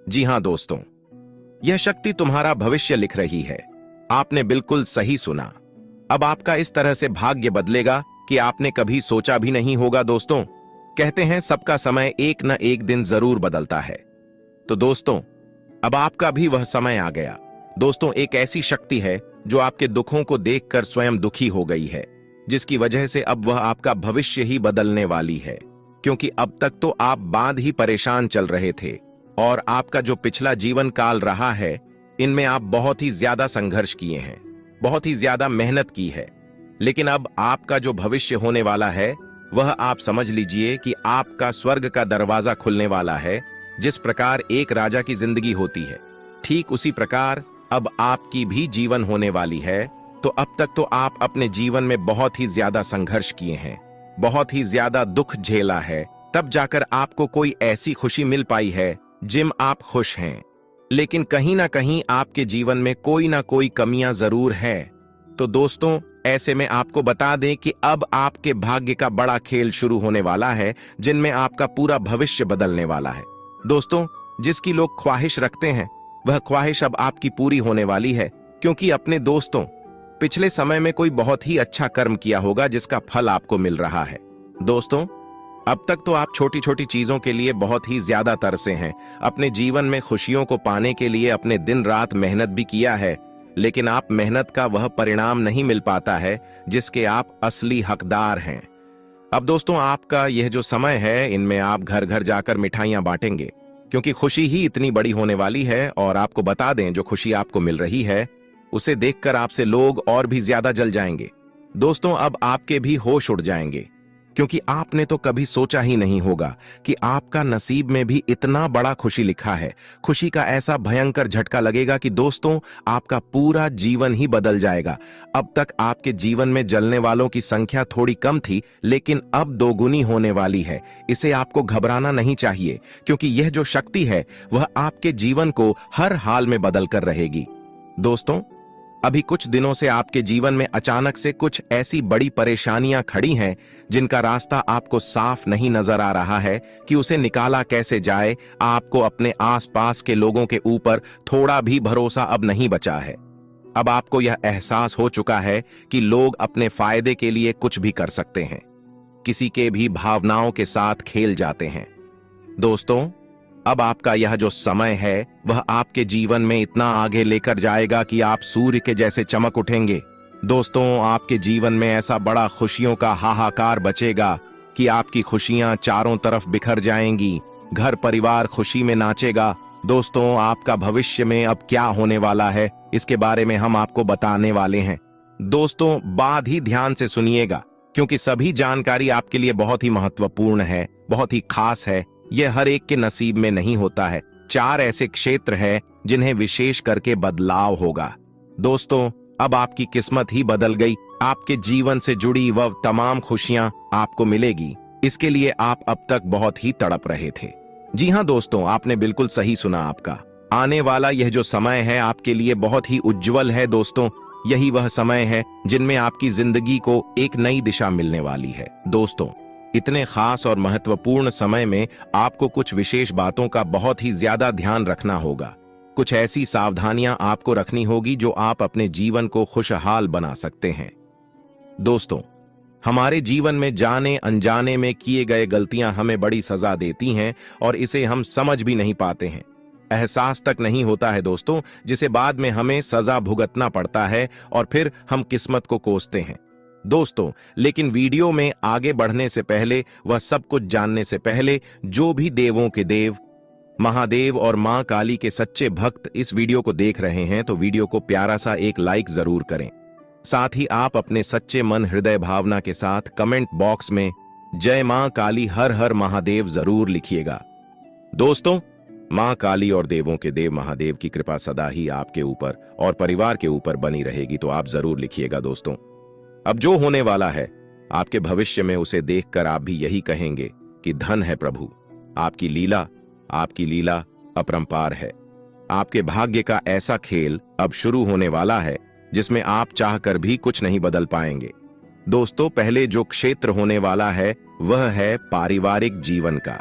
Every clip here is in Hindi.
जी हाँ दोस्तों, यह शक्ति तुम्हारा भविष्य लिख रही है। आपने बिल्कुल सही सुना। अब आपका इस तरह से भाग्य बदलेगा कि आपने कभी सोचा भी नहीं होगा दोस्तों। कहते हैं सबका समय एक न एक दिन जरूर बदलता है। तो दोस्तों, अब आपका भी वह समय आ गया। दोस्तों, एक ऐसी शक्ति है जो आपके दुखों को देखकर स्वयं दुखी हो गई है, जिसकी वजह से अब वह आपका भविष्य ही बदलने वाली है। क्योंकि अब तक तो आप बांध ही परेशान चल रहे थे और आपका जो पिछला जीवन काल रहा है, इनमें आप बहुत ही ज्यादा संघर्ष किए हैं, बहुत ही ज्यादा मेहनत की है। लेकिन अब आपका जो भविष्य होने वाला है, वह आप समझ लीजिए कि आपका स्वर्ग का दरवाजा खुलने वाला है। जिस प्रकार एक राजा की जिंदगी होती है, ठीक उसी प्रकार अब आपकी भी जीवन होने वाली है। तो अब तक तो आप अपने जीवन में बहुत ही ज्यादा संघर्ष किए हैं, बहुत ही ज्यादा दुख झेला है, तब जाकर आपको कोई ऐसी खुशी मिल पाई है जिम आप खुश हैं। लेकिन कहीं ना कहीं आपके जीवन में कोई ना कोई कमियां जरूर है। तो दोस्तों, ऐसे में आपको बता दें कि अब आपके भाग्य का बड़ा खेल शुरू होने वाला है, जिनमें आपका पूरा भविष्य बदलने वाला है। दोस्तों, जिसकी लोग ख्वाहिश रखते हैं, वह ख्वाहिश अब आपकी पूरी होने वाली है। क्योंकि अपने दोस्तों, पिछले समय में कोई बहुत ही अच्छा कर्म किया होगा जिसका फल आपको मिल रहा है। दोस्तों, अब तक तो आप छोटी छोटी चीजों के लिए बहुत ही ज्यादा तरसे हैं। अपने जीवन में खुशियों को पाने के लिए अपने दिन रात मेहनत भी किया है, लेकिन आप मेहनत का वह परिणाम नहीं मिल पाता है जिसके आप असली हकदार हैं। अब दोस्तों, आपका यह जो समय है, इनमें आप घर घर जाकर मिठाइयां बांटेंगे, क्योंकि खुशी ही इतनी बड़ी होने वाली है। और आपको बता दें, जो खुशी आपको मिल रही है, उसे देखकर आपसे लोग और भी ज्यादा जल जाएंगे। दोस्तों, अब आपके भी होश उड़ जाएंगे, क्योंकि आपने तो कभी सोचा ही नहीं होगा कि आपका नसीब में भी इतना बड़ा खुशी लिखा है। खुशी का ऐसा भयंकर झटका लगेगा कि दोस्तों, आपका पूरा जीवन ही बदल जाएगा। अब तक आपके जीवन में जलने वालों की संख्या थोड़ी कम थी, लेकिन अब दोगुनी होने वाली है। इसे आपको घबराना नहीं चाहिए, क्योंकि यह जो शक्ति है, वह आपके जीवन को हर हाल में बदल कर रहेगी। दोस्तों, अभी कुछ दिनों से आपके जीवन में अचानक से कुछ ऐसी बड़ी परेशानियां खड़ी हैं जिनका रास्ता आपको साफ नहीं नजर आ रहा है कि उसे निकाला कैसे जाए। आपको अपने आसपास के लोगों के ऊपर थोड़ा भी भरोसा अब नहीं बचा है। अब आपको यह एहसास हो चुका है कि लोग अपने फायदे के लिए कुछ भी कर सकते हैं, किसी के भी भावनाओं के साथ खेल जाते हैं। दोस्तों, अब आपका यह जो समय है, वह आपके जीवन में इतना आगे लेकर जाएगा कि आप सूर्य के जैसे चमक उठेंगे। दोस्तों, आपके जीवन में ऐसा बड़ा खुशियों का हाहाकार बचेगा कि आपकी खुशियां चारों तरफ बिखर जाएंगी। घर परिवार खुशी में नाचेगा। दोस्तों, आपका भविष्य में अब क्या होने वाला है, इसके बारे में हम आपको बताने वाले हैं। दोस्तों, बात ही ध्यान से सुनिएगा, क्योंकि सभी जानकारी आपके लिए बहुत ही महत्वपूर्ण है, बहुत ही खास है। यह हर एक के नसीब में नहीं होता है। 4 ऐसे क्षेत्र हैं जिन्हें विशेष करके बदलाव होगा। दोस्तों, अब आपकी किस्मत ही बदल गई। आपके जीवन से जुड़ी वह तमाम खुशियां आपको मिलेगी। इसके लिए आप अब तक बहुत ही तड़प रहे थे। जी हां दोस्तों, आपने बिल्कुल सही सुना। आपका आने वाला यह जो समय है, आपके लिए बहुत ही उज्जवल है। दोस्तों, यही वह समय है जिनमें आपकी जिंदगी को एक नई दिशा मिलने वाली है। दोस्तों, इतने खास और महत्वपूर्ण समय में आपको कुछ विशेष बातों का बहुत ही ज्यादा ध्यान रखना होगा। कुछ ऐसी सावधानियां आपको रखनी होगी जो आप अपने जीवन को खुशहाल बना सकते हैं। दोस्तों, हमारे जीवन में जाने अनजाने में किए गए गलतियां हमें बड़ी सजा देती हैं और इसे हम समझ भी नहीं पाते हैं। एहसास तक नहीं होता है दोस्तों, जिसे बाद में हमें सजा भुगतना पड़ता है और फिर हम किस्मत को कोसते हैं। दोस्तों, लेकिन वीडियो में आगे बढ़ने से पहले, वह सब कुछ जानने से पहले, जो भी देवों के देव, महादेव और मां काली के सच्चे भक्त इस वीडियो को देख रहे हैं, तो वीडियो को प्यारा सा एक लाइक जरूर करें। साथ ही आप अपने सच्चे मन हृदय भावना के साथ कमेंट बॉक्स में जय मां काली हर हर महादेव जरूर लिखिएगा। दोस्तों, मां काली और देवों के देव महादेव की कृपा सदा ही आपके ऊपर और परिवार के ऊपर बनी रहेगी, तो आप जरूर लिखिएगा। दोस्तों, अब जो होने वाला है आपके भविष्य में, उसे देखकर आप भी यही कहेंगे कि धन है प्रभु, आपकी लीला अपरंपार है। आपके भाग्य का ऐसा खेल अब शुरू होने वाला है जिसमें आप चाहकर भी कुछ नहीं बदल पाएंगे। दोस्तों, पहले जो क्षेत्र होने वाला है वह है पारिवारिक जीवन का।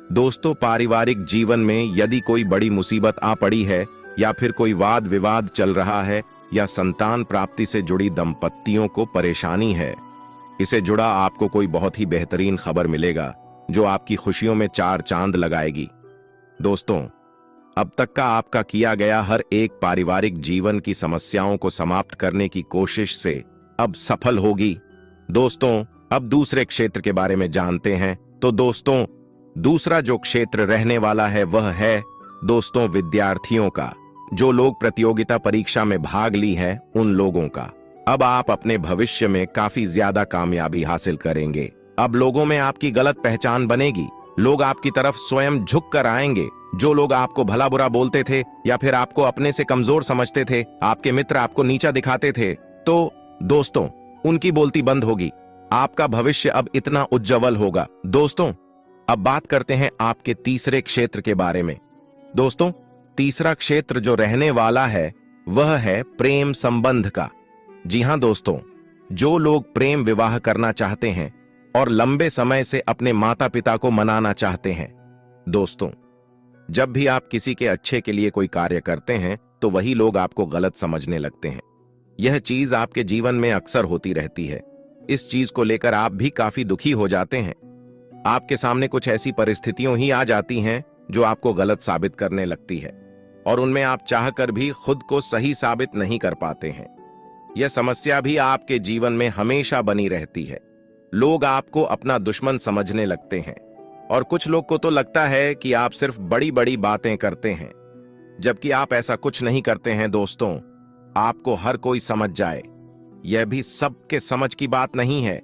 दोस्तों, पारिवारिक जीवन में यदि कोई बड़ी मुसीबत आ पड़ी है या फिर कोई वाद विवाद चल रहा है या संतान प्राप्ति से जुड़ी दंपतियों को परेशानी है, इसे जुड़ा आपको कोई बहुत ही बेहतरीन खबर मिलेगा जो आपकी खुशियों में चार चांद लगाएगी। दोस्तों, अब तक का आपका किया गया हर एक पारिवारिक जीवन की समस्याओं को समाप्त करने की कोशिश से अब सफल होगी। दोस्तों, अब दूसरे क्षेत्र के बारे में जानते हैं। तो दोस्तों, दूसरा जो क्षेत्र रहने वाला है वह है दोस्तों विद्यार्थियों का। जो लोग प्रतियोगिता परीक्षा में भाग ली है उन लोगों का। अब आप अपने भविष्य में काफी ज्यादा कामयाबी हासिल करेंगे। अब लोगों में आपकी गलत पहचान बनेगी। लोग आपकी तरफ स्वयं झुक कर आएंगे। जो लोग आपको भला बुरा बोलते थे या फिर आपको अपने से कमजोर समझते थे, आपके मित्र आपको नीचा दिखाते थे, तो दोस्तों उनकी बोलती बंद होगी। आपका भविष्य अब इतना उज्जवल होगा। दोस्तों, अब बात करते हैं आपके तीसरे क्षेत्र के बारे में। दोस्तों, तीसरा क्षेत्र जो रहने वाला है वह है प्रेम संबंध का। जी हां दोस्तों, जो लोग प्रेम विवाह करना चाहते हैं और लंबे समय से अपने माता पिता को मनाना चाहते हैं। दोस्तों, जब भी आप किसी के अच्छे के लिए कोई कार्य करते हैं तो वही लोग आपको गलत समझने लगते हैं। यह चीज आपके जीवन में अक्सर होती रहती है। इस चीज को लेकर आप भी काफी दुखी हो जाते हैं। आपके सामने कुछ ऐसी परिस्थितियां ही आ जाती हैं जो आपको गलत साबित करने लगती है और उनमें आप चाहकर भी खुद को सही साबित नहीं कर पाते हैं। यह समस्या भी आपके जीवन में हमेशा बनी रहती है। लोग आपको अपना दुश्मन समझने लगते हैं और कुछ लोग को तो लगता है कि आप सिर्फ बड़ी बड़ी बातें करते हैं, जबकि आप ऐसा कुछ नहीं करते हैं। दोस्तों, आपको हर कोई समझ जाए, यह भी सबके समझ की बात नहीं है,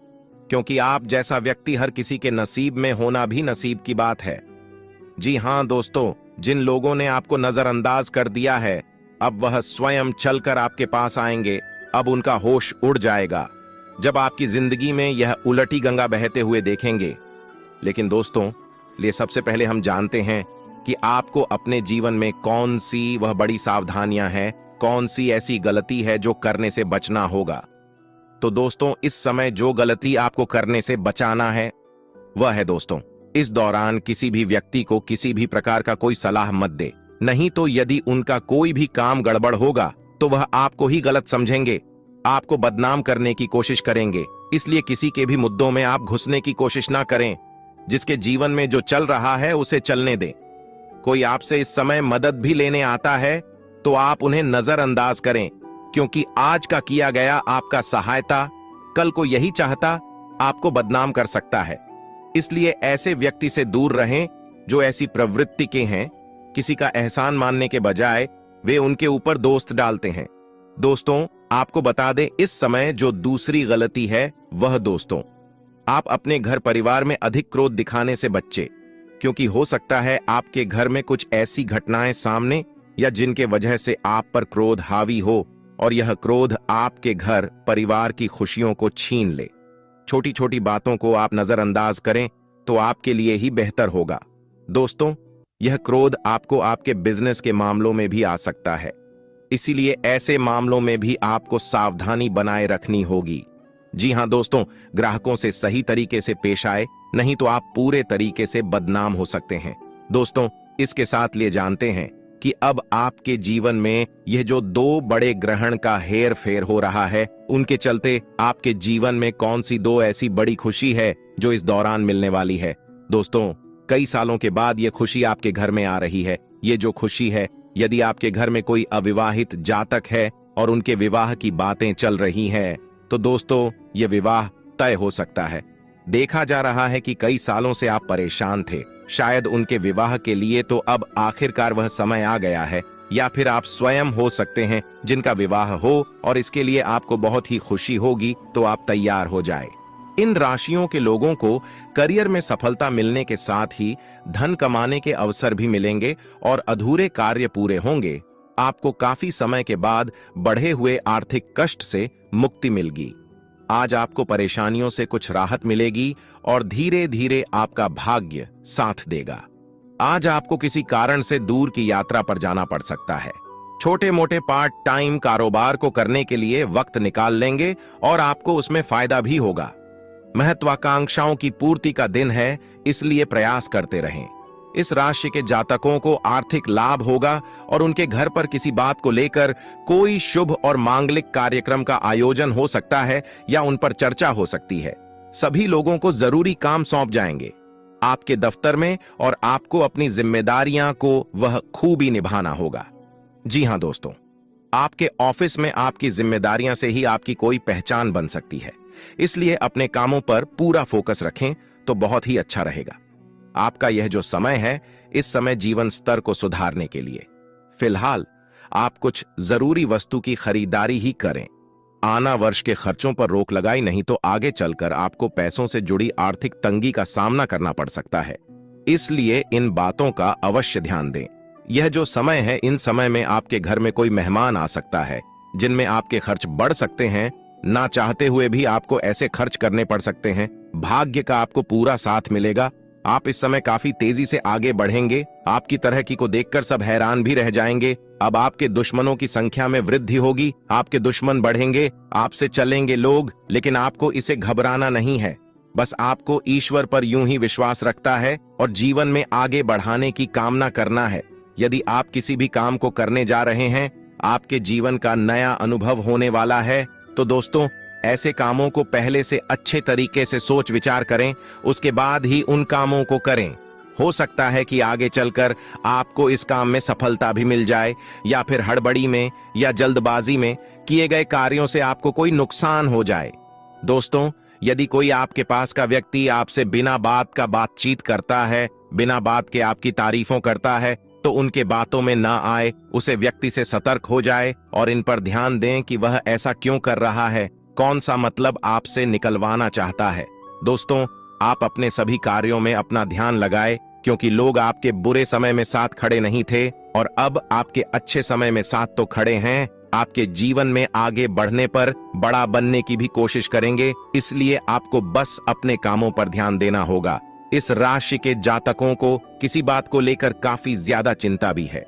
क्योंकि आप जैसा व्यक्ति हर किसी के नसीब में होना भी नसीब की बात है। जी हां दोस्तों, जिन लोगों ने आपको नजरअंदाज कर दिया है, अब वह स्वयं चलकर आपके पास आएंगे। अब उनका होश उड़ जाएगा जब आपकी जिंदगी में यह उलटी गंगा बहते हुए देखेंगे। लेकिन दोस्तों, लिए सबसे पहले हम जानते हैं कि आपको अपने जीवन में कौन सी वह बड़ी सावधानियां हैं, कौन सी ऐसी गलती है जो करने से बचना होगा। तो दोस्तों, इस समय जो गलती आपको करने से बचाना है वह है दोस्तों, इस दौरान किसी भी व्यक्ति को किसी भी प्रकार का कोई सलाह मत दे। नहीं तो यदि उनका कोई भी काम गड़बड़ होगा तो वह आपको ही गलत समझेंगे, आपको बदनाम करने की कोशिश करेंगे। इसलिए किसी के भी मुद्दों में आप घुसने की कोशिश ना करें। जिसके जीवन में जो चल रहा है उसे चलने दें। कोई आपसे इस समय मदद भी लेने आता है तो आप उन्हें नजरअंदाज करें, क्योंकि आज का किया गया आपका सहायता कल को यही चाहता आपको बदनाम कर सकता है। इसलिए ऐसे व्यक्ति से दूर रहें जो ऐसी प्रवृत्ति के हैं। किसी का एहसान मानने के बजाय वे उनके ऊपर दोस्त डालते हैं। दोस्तों, आपको बता दें, इस समय जो दूसरी गलती है वह दोस्तों, आप अपने घर परिवार में अधिक क्रोध दिखाने से बच्चे, क्योंकि हो सकता है आपके घर में कुछ ऐसी घटनाएं सामने या जिनके वजह से आप पर क्रोध हावी हो और यह क्रोध आपके घर परिवार की खुशियों को छीन ले। छोटी छोटी बातों को आप नजरअंदाज करें तो आपके लिए ही बेहतर होगा। दोस्तों, यह क्रोध आपको आपके बिजनेस के मामलों में भी आ सकता है, इसीलिए ऐसे मामलों में भी आपको सावधानी बनाए रखनी होगी। जी हां दोस्तों, ग्राहकों से सही तरीके से पेश आए, नहीं तो आप पूरे तरीके से बदनाम हो सकते हैं। दोस्तों, इसके साथ लिए जानते हैं कि अब आपके जीवन में यह जो दो बड़े ग्रहण का हेर फेर हो रहा है, उनके चलते आपके जीवन में कौन सी दो ऐसी बड़ी खुशी है जो इस दौरान मिलने वाली है। दोस्तों, कई सालों के बाद यह खुशी आपके घर में आ रही है। ये जो खुशी है, यदि आपके घर में कोई अविवाहित जातक है और उनके विवाह की बातें चल रही हैं, तो दोस्तों यह विवाह तय हो सकता है। देखा जा रहा है कि कई सालों से आप परेशान थे, शायद उनके विवाह के लिए, तो अब आखिरकार वह समय आ गया है। या फिर आप स्वयं हो सकते हैं जिनका विवाह हो और इसके लिए आपको बहुत ही खुशी होगी, तो आप तैयार हो जाए। इन राशियों के लोगों को करियर में सफलता मिलने के साथ ही धन कमाने के अवसर भी मिलेंगे और अधूरे कार्य पूरे होंगे। आपको काफी समय के बाद बढ़े हुए आर्थिक कष्ट से मुक्ति मिलेगी। आज आपको परेशानियों से कुछ राहत मिलेगी और धीरे धीरे आपका भाग्य साथ देगा। आज आपको किसी कारण से दूर की यात्रा पर जाना पड़ सकता है। छोटे मोटे पार्ट टाइम कारोबार को करने के लिए वक्त निकाल लेंगे और आपको उसमें फायदा भी होगा। महत्वाकांक्षाओं की पूर्ति का दिन है, इसलिए प्रयास करते रहें। इस राशि के जातकों को आर्थिक लाभ होगा और उनके घर पर किसी बात को लेकर कोई शुभ और मांगलिक कार्यक्रम का आयोजन हो सकता है या उन पर चर्चा हो सकती है। सभी लोगों को जरूरी काम सौंप जाएंगे आपके दफ्तर में और आपको अपनी जिम्मेदारियां को वह खूबी निभाना होगा। जी हां दोस्तों, आपके ऑफिस में आपकी जिम्मेदारियां से ही आपकी कोई पहचान बन सकती है, इसलिए अपने कामों पर पूरा फोकस रखें तो बहुत ही अच्छा रहेगा। आपका यह जो समय है, इस समय जीवन स्तर को सुधारने के लिए फिलहाल आप कुछ जरूरी वस्तु की खरीदारी ही करें। आना वर्ष के खर्चों पर रोक लगाई, नहीं तो आगे चलकर आपको पैसों से जुड़ी आर्थिक तंगी का सामना करना पड़ सकता है, इसलिए इन बातों का अवश्य ध्यान दें। यह जो समय है, इन समय में आपके घर में कोई मेहमान आ सकता है जिनमें आपके खर्च बढ़ सकते हैं। ना चाहते हुए भी आपको ऐसे खर्च करने पड़ सकते हैं। भाग्य का आपको पूरा साथ मिलेगा। आप इस समय काफी तेजी से आगे बढ़ेंगे। आपकी तरह की को देखकर सब हैरान भी रह जाएंगे। अब आपके दुश्मनों की संख्या में वृद्धि होगी, आपके दुश्मन बढ़ेंगे, आपसे चलेंगे लोग, लेकिन आपको इसे घबराना नहीं है। बस आपको ईश्वर पर यूं ही विश्वास रखता है और जीवन में आगे बढ़ाने की कामना करना है। यदि आप किसी भी काम को करने जा रहे हैं, आपके जीवन का नया अनुभव होने वाला है, तो दोस्तों ऐसे कामों को पहले से अच्छे तरीके से सोच विचार करें, उसके बाद ही उन कामों को करें। हो सकता है कि आगे चलकर आपको इस काम में सफलता भी मिल जाए, या फिर हड़बड़ी में या जल्दबाजी में किए गए कार्यों से आपको कोई नुकसान हो जाए। दोस्तों, यदि कोई आपके पास का व्यक्ति आपसे बिना बात का बातचीत करता है, बिना बात के आपकी तारीफों करता है, तो उनके बातों में ना आए, उसे व्यक्ति से सतर्क हो जाए और इन पर ध्यान दें कि वह ऐसा क्यों कर रहा है, कौन सा मतलब आपसे निकलवाना चाहता है। दोस्तों, आप अपने सभी कार्यों में अपना ध्यान लगाएं, क्योंकि लोग आपके बुरे समय में साथ खड़े नहीं थे और अब आपके अच्छे समय में साथ तो खड़े हैं। आपके जीवन में आगे बढ़ने पर बड़ा बनने की भी कोशिश करेंगे, इसलिए आपको बस अपने कामों पर ध्यान देना होगा। इस राशि के जातकों को किसी बात को लेकर काफी ज्यादा चिंता भी है।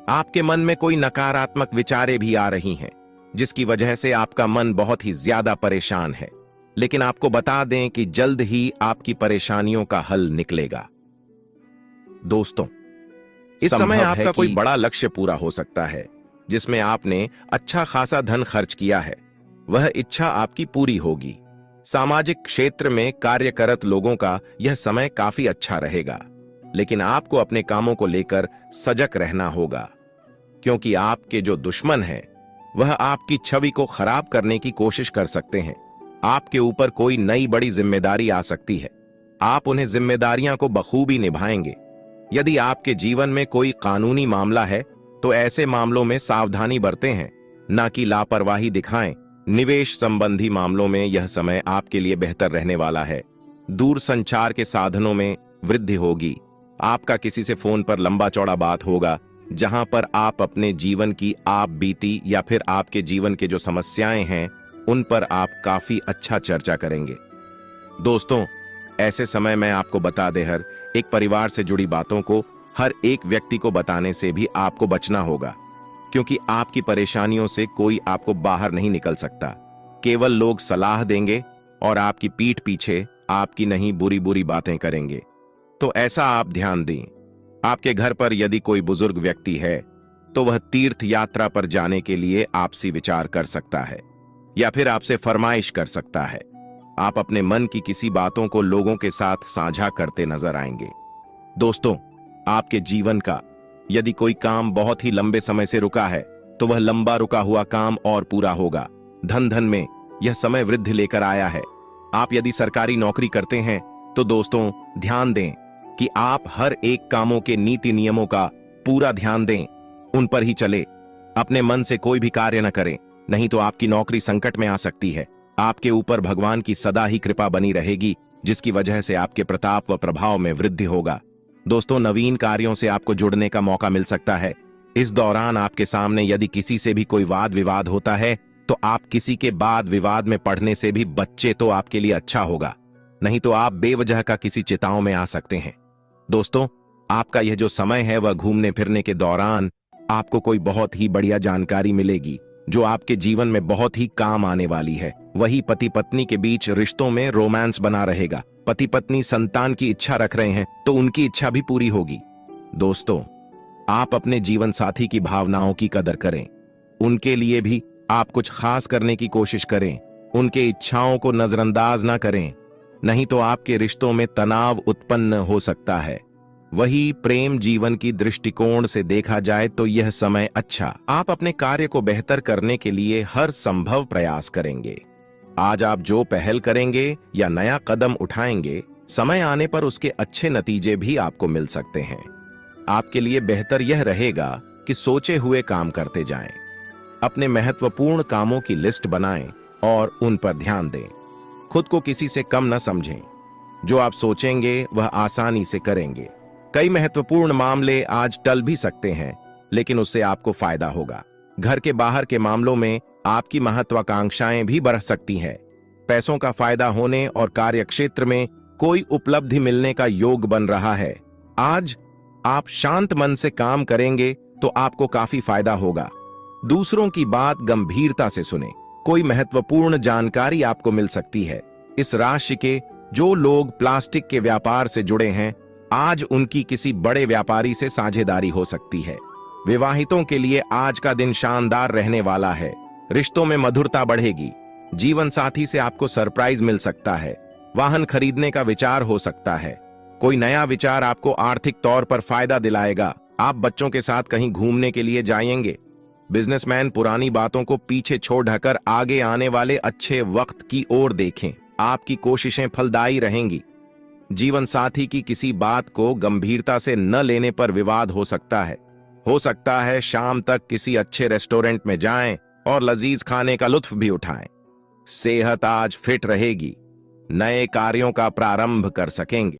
आपके मन में कोई नकारात्मक विचारें भी आ रही हैं, जिसकी वजह से आपका मन बहुत ही ज्यादा परेशान है। लेकिन आपको बता दें कि जल्द ही आपकी परेशानियों का हल निकलेगा। दोस्तों, इस समय आपका कोई बड़ा लक्ष्य पूरा हो सकता है, जिसमें आपने अच्छा खासा धन खर्च किया है। वह इच्छा आपकी पूरी होगी। सामाजिक क्षेत्र में कार्यरत लोगों का यह समय काफी अच्छा रहेगा, लेकिन आपको अपने कामों को लेकर सजग रहना होगा, क्योंकि आपके जो दुश्मन हैं, वह आपकी छवि को खराब करने की कोशिश कर सकते हैं। आपके ऊपर कोई नई बड़ी जिम्मेदारी आ सकती है। आप उन्हें जिम्मेदारियां को बखूबी निभाएंगे। यदि आपके जीवन में कोई कानूनी मामला है, तो ऐसे मामलों में सावधानी बरतें हैं, ना कि लापरवाही दिखाएं। निवेश संबंधी मामलों में यह समय आपके लिए बेहतर रहने वाला है। दूर संचार के साधनों में वृद्धि होगी। आपका किसी से फोन पर लंबा चौड़ा बात होगा, जहां पर आप अपने जीवन की आप बीती या फिर आपके जीवन के जो समस्याएं हैं, उन पर आप काफी अच्छा चर्चा करेंगे। दोस्तों, ऐसे समय में आपको बता दे, हर एक परिवार से जुड़ी बातों को हर एक व्यक्ति को बताने से भी आपको बचना होगा, क्योंकि आपकी परेशानियों से कोई आपको बाहर नहीं निकल सकता। केवल लोग सलाह देंगे और आपकी पीठ पीछे आपकी नहीं बुरी बुरी बातें करेंगे। तो ऐसा आप ध्यान दें। आपके घर पर यदि कोई बुजुर्ग व्यक्ति है, तो वह तीर्थ यात्रा पर जाने के लिए आपसी विचार कर सकता है या फिर आपसे फरमाइश कर सकता है। आप अपने मन की किसी बातों को लोगों के साथ साझा करते नजर आएंगे। दोस्तों, आपके जीवन का यदि कोई काम बहुत ही लंबे समय से रुका है, तो वह लंबा रुका हुआ काम और पूरा होगा। धन में यह समय वृद्धि लेकर आया है। आप यदि सरकारी नौकरी करते हैं, तो दोस्तों ध्यान दें कि आप हर एक कामों के नीति नियमों का पूरा ध्यान दें, उन पर ही चले। अपने मन से कोई भी कार्य न करें, नहीं तो आपकी नौकरी संकट में आ सकती है। आपके ऊपर भगवान की सदा ही कृपा बनी रहेगी, जिसकी वजह से आपके प्रताप व प्रभाव में वृद्धि होगा। दोस्तों, नवीन कार्यों से आपको जुड़ने का मौका मिल सकता है। इस दौरान आपके सामने यदि किसी से भी कोई वाद विवाद होता है, तो आप किसी के वाद विवाद में पढ़ने से भी बच्चे तो आपके लिए अच्छा होगा, नहीं तो आप बेवजह का किसी चिताओं में आ सकते हैं। दोस्तों, आपका यह जो समय है, वह घूमने फिरने के दौरान आपको कोई बहुत ही बढ़िया जानकारी मिलेगी, जो आपके जीवन में बहुत ही काम आने वाली है। वही पति पत्नी के बीच रिश्तों में रोमांस बना रहेगा। पति पत्नी संतान की इच्छा रख रहे हैं, तो उनकी इच्छा भी पूरी होगी। दोस्तों, आप अपने जीवन साथी की भावनाओं की कदर करें। उनके लिए भी आप कुछ खास करने की कोशिश करें। उनके इच्छाओं को नजरअंदाज ना करें, नहीं तो आपके रिश्तों में तनाव उत्पन्न हो सकता है। वही प्रेम जीवन की दृष्टिकोण से देखा जाए तो यह समय अच्छा, आप अपने कार्य को बेहतर करने के लिए हर संभव प्रयास करेंगे। आज आप जो पहल करेंगे या नया कदम उठाएंगे, समय आने पर उसके अच्छे नतीजे भी आपको मिल सकते हैं। आपके लिए बेहतर यह रहेगा कि सोचे हुए काम करते जाएं। अपने महत्वपूर्ण कामों की लिस्ट बनाएं और उन पर ध्यान दें। खुद को किसी से कम न समझें। जो आप सोचेंगे वह आसानी से करेंगे। कई महत्वपूर्ण मामले आज टल भी सकते हैं, लेकिन उससे आपको फायदा होगा। घर के बाहर के मामलों में आपकी महत्वाकांक्षाएं भी बढ़ सकती हैं। पैसों का फायदा होने और कार्यक्षेत्र में कोई उपलब्धि मिलने का योग बन रहा है। आज आप शांत मन से काम करेंगे तो आपको काफी फायदा होगा। दूसरों की बात गंभीरता से सुने। कोई महत्वपूर्ण जानकारी आपको मिल सकती है। इस राशि के जो लोग प्लास्टिक के व्यापार से जुड़े हैं, आज उनकी किसी बड़े व्यापारी से साझेदारी हो सकती है। विवाहितों के लिए आज का दिन शानदार रहने वाला है। रिश्तों में मधुरता बढ़ेगी। जीवन साथी से आपको सरप्राइज मिल सकता है। वाहन खरीदने का विचार हो सकता है। कोई नया विचार आपको आर्थिक तौर पर फायदा दिलाएगा। आप बच्चों के साथ कहीं घूमने के लिए जाएंगे। बिजनेसमैन पुरानी बातों को पीछे छोड़ ढकर आगे आने वाले अच्छे वक्त की ओर देखें। आपकी कोशिशें फलदायी रहेंगी। जीवन साथी की किसी बात को गंभीरता से न लेने पर विवाद हो सकता है। शाम तक किसी अच्छे रेस्टोरेंट में जाएं और लजीज खाने का लुत्फ भी उठाएं। सेहत आज फिट रहेगी। नए कार्यों का प्रारंभ कर सकेंगे।